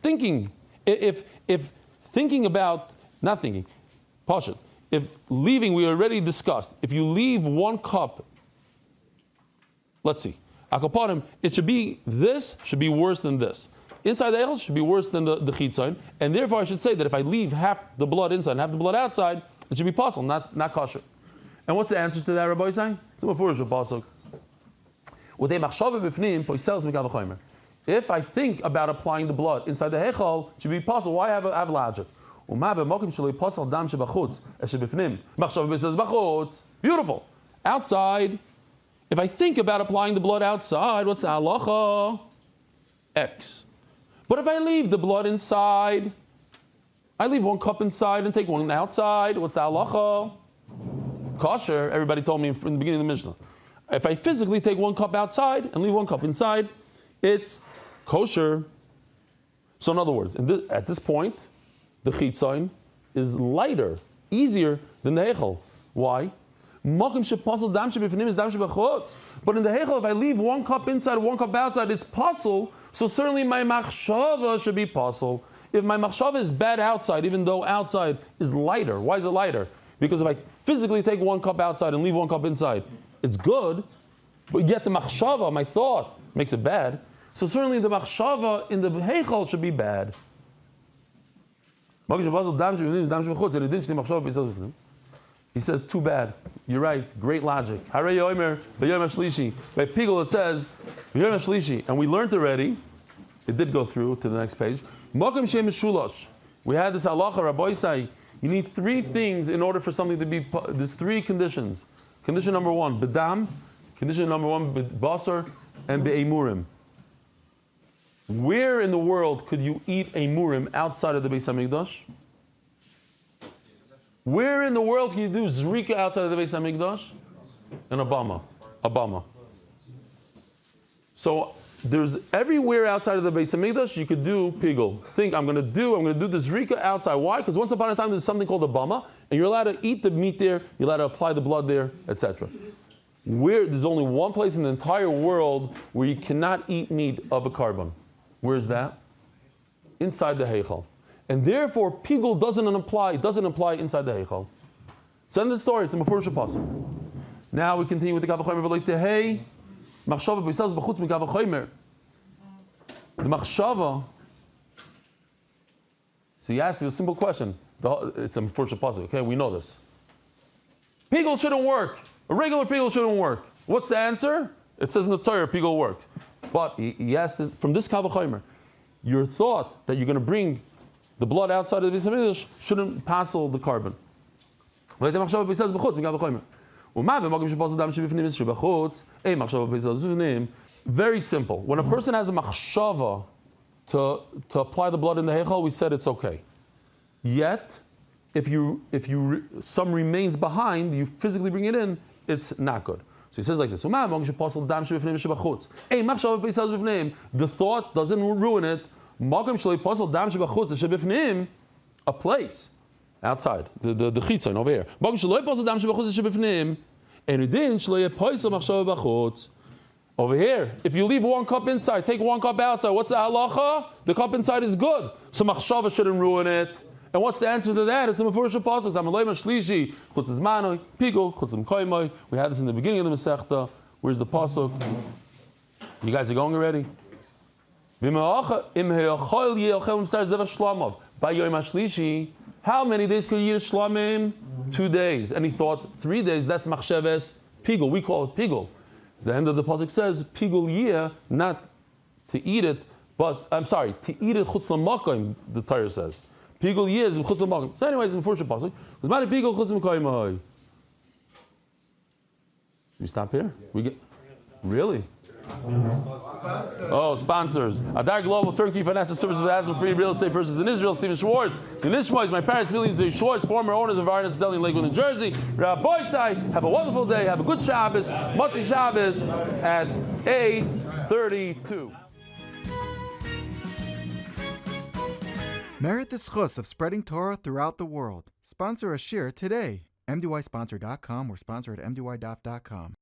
thinking about, not thinking, Pashat, if leaving, we already discussed, if you leave one cup, let's see, akapanim, it should be, this should be worse than this. Inside the heichal should be worse than the chitzain, and therefore I should say that if I leave half the blood inside and half the blood outside, it should be possible, not kosher. And what's the answer to that, Rabbi saying? It's a mafurish pasuk. If I think about applying the blood inside the heichal, it should be possible. Why have logic? Beautiful. Outside, if I think about applying the blood outside, what's the halacha? X. But if I leave the blood inside, I leave one cup inside and take one outside, what's the halacha? Kosher, everybody told me from the beginning of the Mishnah. If I physically take one cup outside and leave one cup inside, it's kosher. So in other words, at this point, the chitzain is lighter, easier than the heichal. Why? But in the heichal, if I leave one cup inside, one cup outside, it's possible. So certainly my machshava should be possible. If my machshava is bad outside, even though outside is lighter, why is it lighter? Because if I physically take one cup outside and leave one cup inside, it's good, but yet the machshava, my thought, makes it bad. So certainly the machshava in the heichal should be bad. He says, too bad. You're right. Great logic. By Pigul it says, and we learned already, it did go through to the next page. We had this halacha, Rabbi say, you need 3 things in order for something to be, there's 3 conditions. Condition number 1, bedam. Condition number 1, basar, and be'emurim. Where in the world could you eat a murim outside of the Beis Hamikdash? Where in the world can you do zrika outside of the Beis Hamikdash? In Abama. So there's everywhere outside of the Beis Hamikdash you could do pigul. Think I'm going to do the zrika outside. Why? Because once upon a time there's something called a bama, and you're allowed to eat the meat there, you're allowed to apply the blood there, etc. There's only one place in the entire world where you cannot eat meat of a carbon. Where is that? Inside the heichal. And therefore pigul doesn't apply inside the heichal. So end the story. It's a mafurish pasuk. Now we continue with the Kavachomer V'loi Tehei Machshava B'Yisrael V'chutz Mikavachomer. The Machshava. So you ask you a simple question. It's a mafurish pasuk. Okay, we know this. Pigul shouldn't work. A regular pigul shouldn't work. What's the answer? It says in the Torah, pigul worked. But he asked it from this Kavachomer. Your thought that you're going to bring the blood outside of the Beis Hamikdash shouldn't passel the carbon. Very simple. When a person has a machshava to apply the blood in the heichal, we said it's okay. Yet, if some remains behind, you physically bring it in, it's not good. So he says like this: the thought doesn't ruin it. A place outside, the chitzon over here. Over here, if you leave one cup inside, take one cup outside, what's the halacha? The cup inside is good. So machshava shouldn't ruin it. And what's the answer to that? It's a mafurish pasuk. We had this in the beginning of the Masechta. Where's the pasuk? You guys are going already? How many days could you eat a shlamim? 2 days. And he thought 3 days, that's machsheves pigul. We call it pigul. The end of the pasuk says pigul yeh, not to eat it, but to eat it chutz l'makom, the Torah says. Pigul yeh is chutz l'makom. So anyways, in the first pasuk, pigul chutz l'makom. We stop here? We get really? Oh, sponsors. Adar Global, Turkey Financial Services, Asset Free Real Estate Purchase in Israel, Stephen Schwartz. The Nishmois, my parents, millions of Schwartz, former owners of Arnett Deli in Lakewood, New Jersey. Motzei, have a wonderful day, have a good Shabbos, Motzei Shabbos at 8:32.
Merit the schus of spreading Torah throughout the world. Sponsor a shiur today. MDYsponsor.com or sponsor at MDYDaf.com.